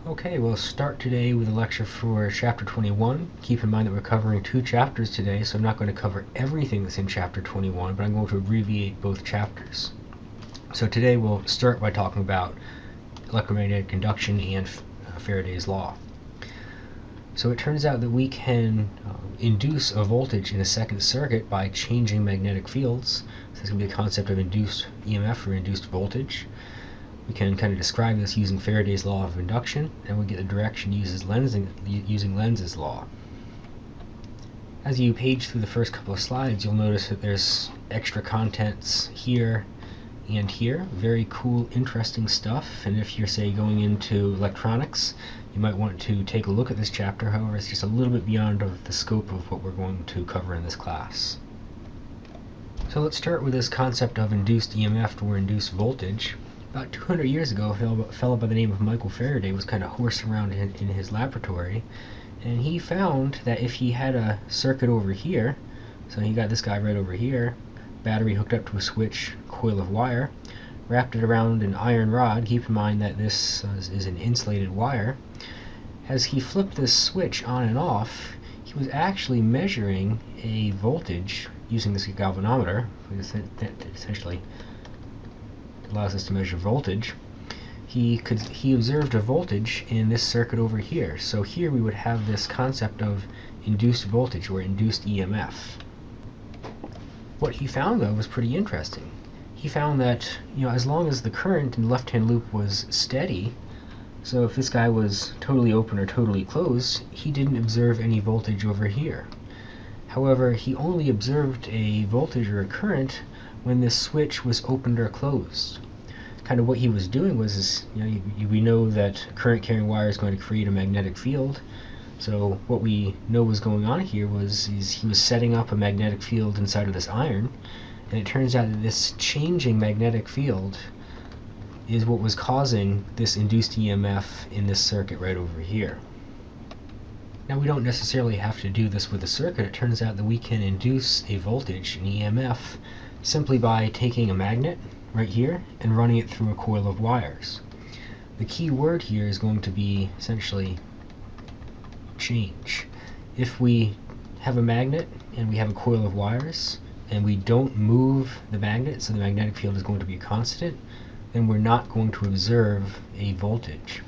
Okay, we'll start today with a lecture for Chapter 21. Keep in mind that we're covering 2 chapters today, so I'm not going to cover everything that's in Chapter 21, but I'm going to abbreviate both chapters. So today we'll start by talking about electromagnetic induction and Faraday's law. So it turns out that we can induce a voltage in a second circuit by changing magnetic fields. So this is going to be the concept of induced EMF or induced voltage. We can kind of describe this using Faraday's law of induction, and we get the direction using Lenz's law. As you page through the first couple of slides, you'll notice that there's extra contents here and here. Very cool, interesting stuff, and if you're, say, going into electronics, you might want to take a look at this chapter. However, it's just a little bit beyond the scope of what we're going to cover in this class. So let's start with this concept of induced EMF or induced voltage. About 200 years ago, a fellow by the name of Michael Faraday was kind of horsing around in his laboratory, and he found that if he had a circuit over here, so he got this guy right over here, battery hooked up to a switch, coil of wire, wrapped it around an iron rod. Keep in mind that this is an insulated wire. As he flipped this switch on and off, he was actually measuring a voltage using this galvanometer, that essentially allows us to measure voltage. He observed a voltage in this circuit over here. So here we would have this concept of induced voltage or induced EMF. What he found, though, was pretty interesting. He found that, as long as the current in the left-hand loop was steady, so if this guy was totally open or totally closed, he didn't observe any voltage over here. However, he only observed a voltage or a current when this switch was opened or closed. Kind of what he was doing was, we know that a current-carrying wire is going to create a magnetic field. So what we know was going on here is he was setting up a magnetic field inside of this iron, and it turns out that this changing magnetic field is what was causing this induced EMF in this circuit right over here. Now, we don't necessarily have to do this with a circuit. It turns out that we can induce a voltage, an EMF, simply by taking a magnet right here and running it through a coil of wires. The key word here is going to be essentially change. If we have a magnet and we have a coil of wires and we don't move the magnet, so the magnetic field is going to be constant, then we're not going to observe a voltage.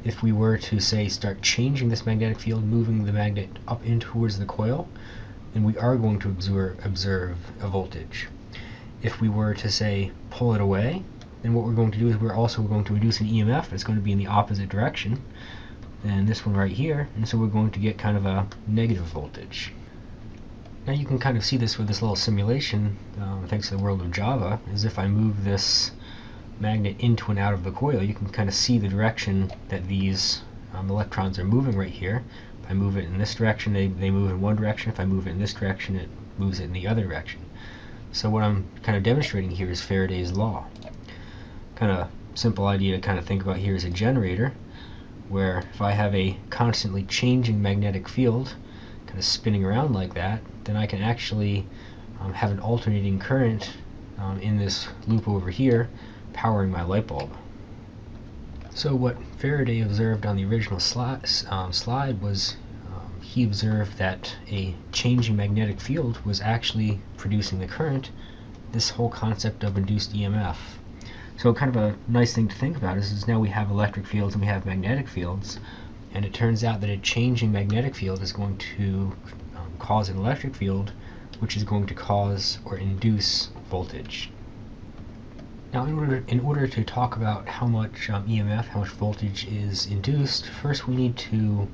If we were to, say, start changing this magnetic field, moving the magnet up in towards the coil, then we are going to observe a voltage. If we were to, say, pull it away, then what we're going to do is we're also going to induce an EMF that's going to be in the opposite direction than this one right here, and so we're going to get kind of a negative voltage. Now you can kind of see this with this little simulation, thanks to the world of Java. As if I move this magnet into and out of the coil, you can kind of see the direction that these electrons are moving right here. If I move it in this direction, they move in one direction. If I move it in this direction, it moves it in the other direction. So what I'm kind of demonstrating here is Faraday's law. Kind of simple idea to kind of think about here is a generator, where if I have a constantly changing magnetic field kind of spinning around like that, then I can actually have an alternating current in this loop over here powering my light bulb. So what Faraday observed on the original slide was he observed that a changing magnetic field was actually producing the current, this whole concept of induced EMF. So kind of a nice thing to think about is now we have electric fields and we have magnetic fields, and it turns out that a changing magnetic field is going to cause an electric field, which is going to cause or induce voltage. Now, in order to talk about how much EMF, how much voltage is induced, first we need to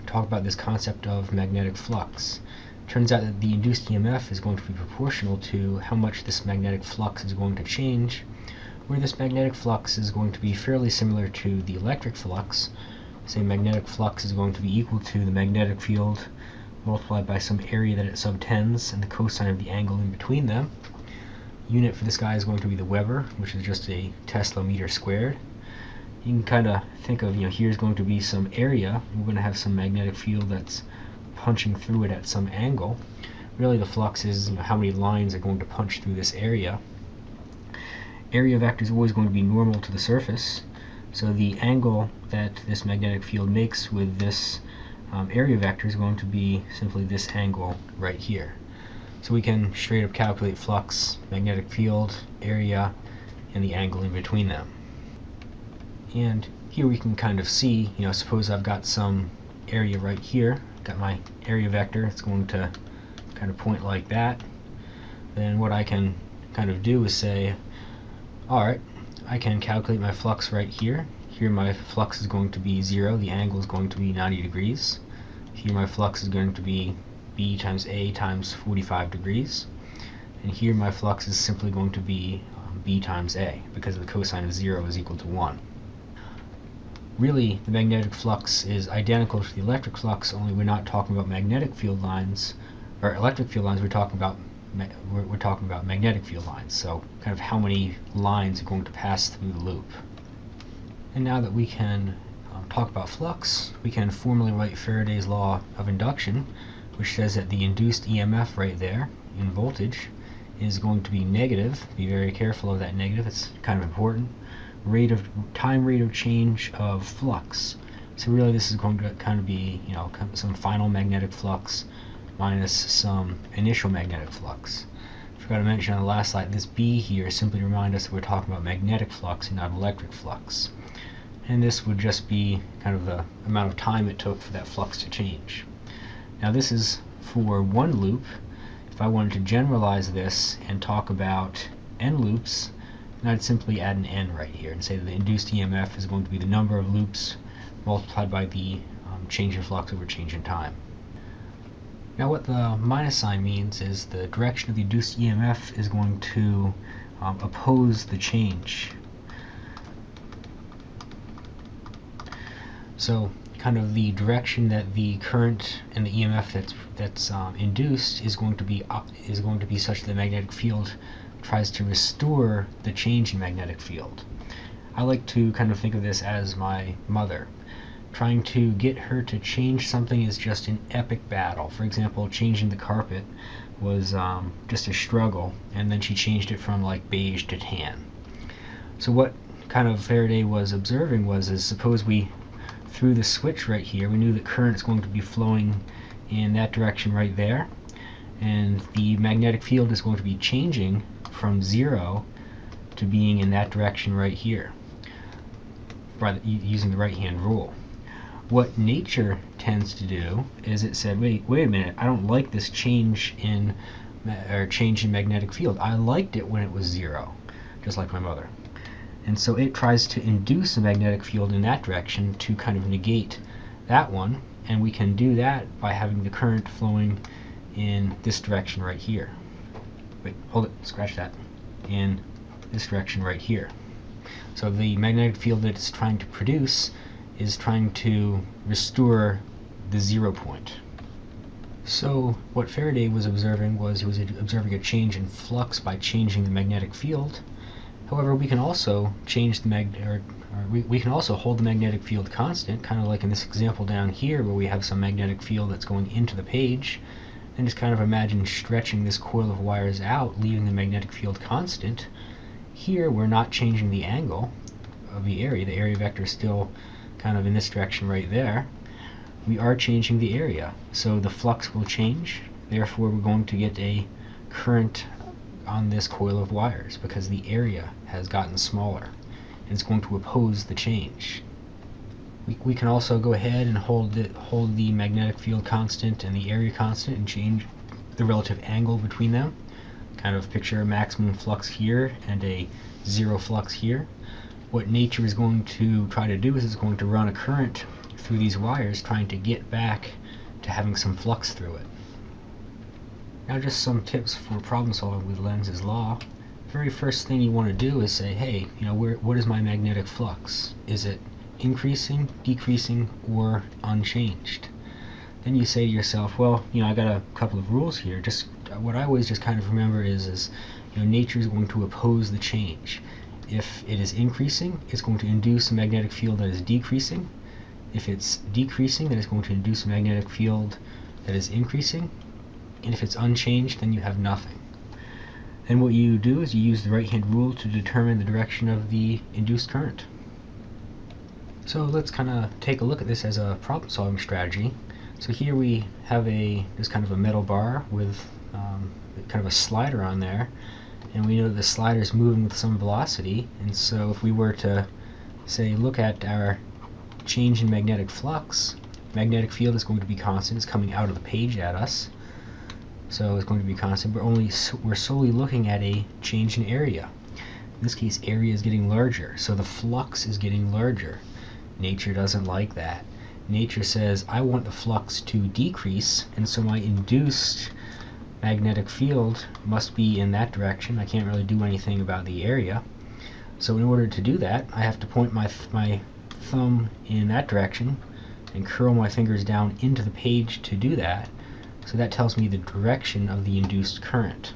talk about this concept of magnetic flux. It turns out that the induced EMF is going to be proportional to how much this magnetic flux is going to change, where this magnetic flux is going to be fairly similar to the electric flux. Say magnetic flux is going to be equal to the magnetic field multiplied by some area that it subtends and the cosine of the angle in between them. Unit for this guy is going to be the Weber, which is just a Tesla meter squared. You can kind of think of, here's going to be some area. We're going to have some magnetic field that's punching through it at some angle. Really the flux is how many lines are going to punch through this area. Area vector is always going to be normal to the surface. So the angle that this magnetic field makes with this area vector is going to be simply this angle right here. So we can straight up calculate flux, magnetic field, area, and the angle in between them. And here we can kind of see, suppose I've got some area right here, got my area vector, it's going to kind of point like that. Then what I can kind of do is say, alright, I can calculate my flux right here. Here my flux is going to be 0, the angle is going to be 90 degrees. Here my flux is going to be B times A times 45 degrees. And here my flux is simply going to be B times A, because the cosine of 0 is equal to 1. Really, the magnetic flux is identical to the electric flux, only we're not talking about magnetic field lines, or electric field lines, we're talking about magnetic field lines, so kind of how many lines are going to pass through the loop. And now that we can talk about flux, we can formally write Faraday's law of induction, which says that the induced EMF right there in voltage is going to be negative. Be very careful of that negative, it's kind of important. Time rate of change of flux. So really this is going to kind of be, some final magnetic flux minus some initial magnetic flux. Forgot to mention on the last slide, this B here simply to remind us that we're talking about magnetic flux and not electric flux. And this would just be kind of the amount of time it took for that flux to change. Now this is for one loop. If I wanted to generalize this and talk about n loops, then I'd simply add an n right here and say that the induced EMF is going to be the number of loops multiplied by the change in flux over change in time. Now what the minus sign means is the direction of the induced EMF is going to oppose the change. So kind of the direction that the current and the EMF that's induced is going to be such that the magnetic field tries to restore the change in magnetic field. I like to kind of think of this as my mother. Trying to get her to change something is just an epic battle. For example, changing the carpet was just a struggle, and then she changed it from like beige to tan. So what kind of Faraday was observing was, suppose we threw the switch right here, we knew that current is going to be flowing in that direction right there, and the magnetic field is going to be changing from 0 to being in that direction right here, using the right hand rule. What nature tends to do is it said, wait a minute, I don't like this change in magnetic field. I liked it when it was 0, just like my mother. And so it tries to induce a magnetic field in that direction to kind of negate that one, and we can do that by having the current flowing in this direction right here. Wait, hold it, scratch that. In this direction right here. So the magnetic field that it's trying to produce is trying to restore the 0 point. So what Faraday was observing was he was observing a change in flux by changing the magnetic field. However, we can also change the we can also hold the magnetic field constant, kind of like in this example down here where we have some magnetic field that's going into the page, and just kind of imagine stretching this coil of wires out, leaving the magnetic field constant. Here we're not changing the angle of the area vector is still kind of in this direction right there. We are changing the area, so the flux will change, therefore we're going to get a current on this coil of wires because the area has gotten smaller and it's going to oppose the change. We can also go ahead and hold the magnetic field constant and the area constant and change the relative angle between them. Kind of picture a maximum flux here and a 0 flux here. What nature is going to try to do is it's going to run a current through these wires trying to get back to having some flux through it. Now just some tips for problem solving with Lenz's law. The very first thing you want to do is say, hey, what is my magnetic flux? Is it increasing, decreasing, or unchanged? Then you say to yourself, well, I got a couple of rules here. Just what I always just kind of remember is nature is going to oppose the change. If it is increasing, it's going to induce a magnetic field that is decreasing. If it's decreasing, then it's going to induce a magnetic field that is increasing. And if it's unchanged, then you have nothing. Then what you do is you use the right hand rule to determine the direction of the induced current. So let's kind of take a look at this as a problem-solving strategy. So here we have this kind of a metal bar with kind of a slider on there, and we know that the slider is moving with some velocity, and so if we were to say look at our change in magnetic flux, magnetic field is going to be constant. It's coming out of the page at us, so it's going to be constant. We're solely looking at a change in area. In this case, area is getting larger, so the flux is getting larger. Nature doesn't like that. Nature says, I want the flux to decrease, and so my induced magnetic field must be in that direction. I can't really do anything about the area. So in order to do that, I have to point my thumb in that direction and curl my fingers down into the page to do that. So that tells me the direction of the induced current.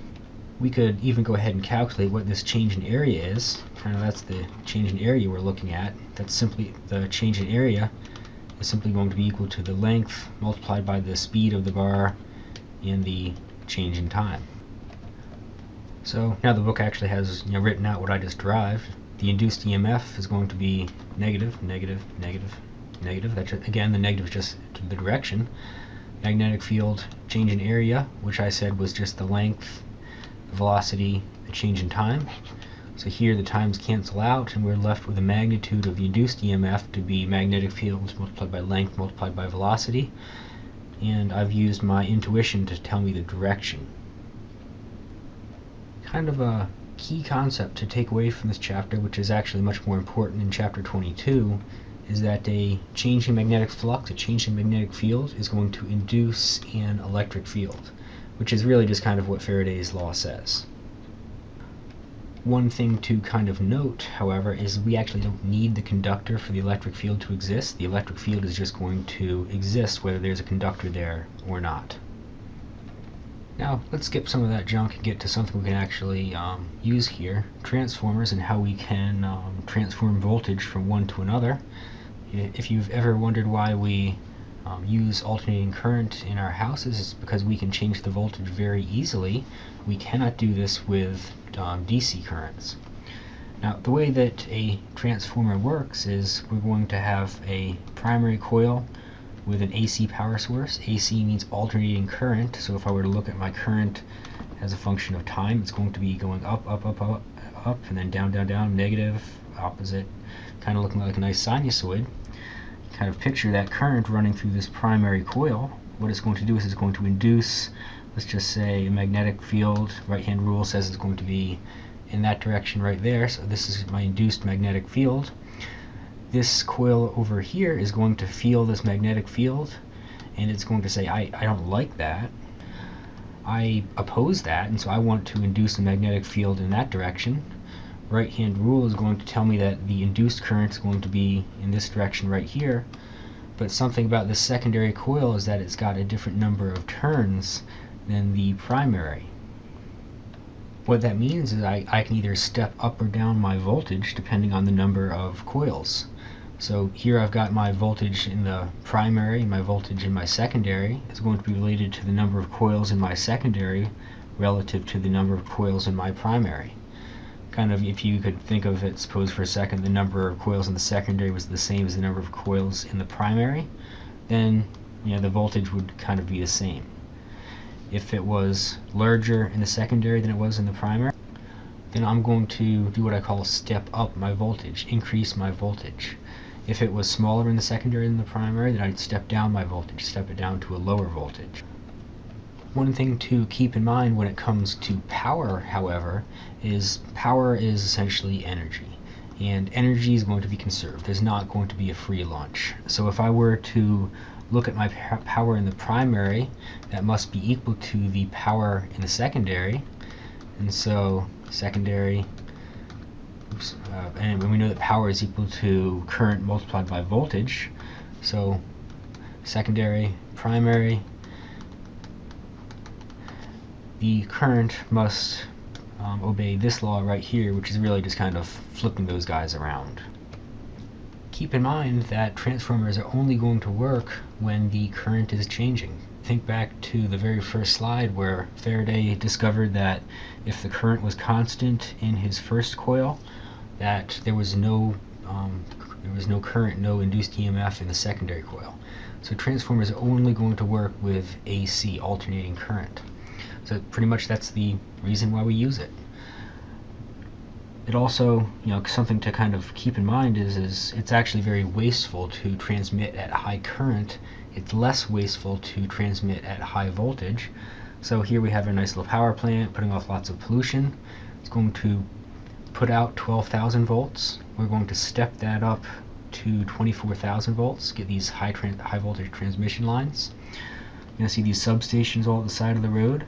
We could even go ahead and calculate what this change in area is. That's the change in area we're looking at. That's simply the change in area is simply going to be equal to the length multiplied by the speed of the bar in the change in time. So now the book actually has written out what I just derived. The induced EMF is going to be negative, negative, negative, negative. That's again, the negative is just the direction. Magnetic field change in area, which I said was just the length, velocity, the change in time. So here the times cancel out, and we're left with the magnitude of the induced EMF to be magnetic field multiplied by length multiplied by velocity. And I've used my intuition to tell me the direction. Kind of a key concept to take away from this chapter, which is actually much more important in chapter 22, is that a change in magnetic flux, a change in magnetic field, is going to induce an electric field, which is really just kind of what Faraday's law says. One thing to kind of note, however, is we actually don't need the conductor for the electric field to exist. The electric field is just going to exist whether there's a conductor there or not. Now, let's skip some of that junk and get to something we can actually use here. Transformers and how we can transform voltage from one to another. If you've ever wondered why we use alternating current in our houses, it's because we can change the voltage very easily. We cannot do this with DC currents. Now, the way that a transformer works is we're going to have a primary coil with an AC power source. AC means alternating current, so if I were to look at my current as a function of time, it's going to be going up, up, up, up, up, and then down, down, down, negative, opposite, kind of looking like a nice sinusoid. Kind of picture that current running through this primary coil. What it's going to do is it's going to induce, let's just say, a magnetic field. Right-hand rule says it's going to be in that direction right there, so this is my induced magnetic field. This coil over here is going to feel this magnetic field, and it's going to say, I don't like that. I oppose that, and so I want to induce a magnetic field in that direction. Right-hand rule is going to tell me that the induced current is going to be in this direction right here, but something about this secondary coil is that it's got a different number of turns than the primary. What that means is I can either step up or down my voltage depending on the number of coils. So here I've got my voltage in the primary, my voltage in my secondary. It's going to be related to the number of coils in my secondary relative to the number of coils in my primary. Kind of, if you could think of it, suppose for a second the number of coils in the secondary was the same as the number of coils in the primary, then the voltage would kind of be the same. If it was larger in the secondary than it was in the primary, then I'm going to do what I call step up my voltage, increase my voltage. If it was smaller in the secondary than the primary, then I'd step down my voltage, step it down to a lower voltage. One thing to keep in mind when it comes to power, however, is power is essentially energy, and energy is going to be conserved. There's not going to be a free lunch. So if I were to look at my power in the primary, that must be equal to the power in the secondary, and so secondary, and we know that power is equal to current multiplied by voltage, so secondary, primary, the current must obey this law right here, which is really just kind of flipping those guys around. Keep in mind that transformers are only going to work when the current is changing. Think back to the very first slide where Faraday discovered that if the current was constant in his first coil, that there was no There was no current, no induced EMF in the secondary coil. So transformer is only going to work with AC, alternating current. So pretty much that's the reason why we use it. It also, something to kind of keep in mind is it's actually very wasteful to transmit at high current. It's less wasteful to transmit at high voltage. So here we have a nice little power plant putting off lots of pollution. It's going to put out 12,000 volts. We're going to step that up to 24,000 volts, get these high voltage transmission lines. You're going to see these substations all at the side of the road.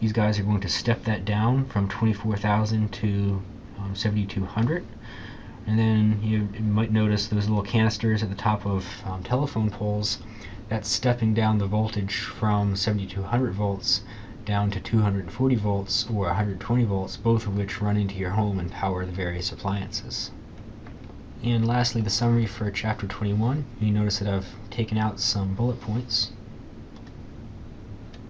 These guys are going to step that down from 24,000 to 7,200. And then you might notice those little canisters at the top of telephone poles. That's stepping down the voltage from 7,200 volts down to 240 volts or 120 volts, both of which run into your home and power the various appliances. And lastly, the summary for Chapter 21. You notice that I've taken out some bullet points.